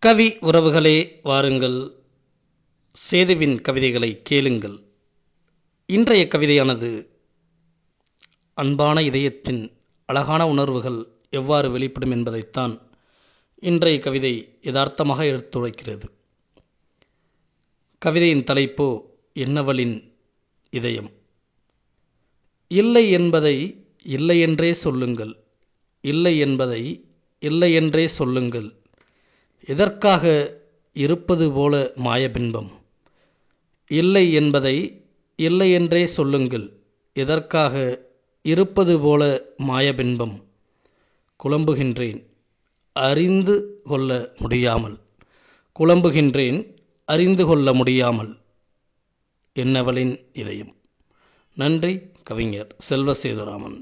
கவி உறவுகளே, வாருங்கள், சேதுவின் கவிதைகளை கேளுங்கள். இன்றைய கவிதையானது அன்பான இதயத்தின் அழகான உணர்வுகள் எவ்வாறு வெளிப்படும் என்பதைத்தான் இன்றைய கவிதை யதார்த்தமாக எடுத்துரைக்கிறது. கவிதையின் தலைப்போ என்னவளின் இதயம். இல்லை என்பதை இல்லையென்றே சொல்லுங்கள், இல்லை என்பதை இல்லையென்றே சொல்லுங்கள், எதற்காக இருப்பது போல மாயபின்பம். இல்லை என்பதை இல்லையென்றே சொல்லுங்கள், எதற்காக இருப்பது போல மாயபின்பம். குழம்புகின்றேன் அறிந்து கொள்ள முடியாமல், குழம்புகின்றேன் அறிந்து கொள்ள முடியாமல், என்னவளின் இதயம். நன்றி. கவிஞர் செல்வ சேதுராமன்.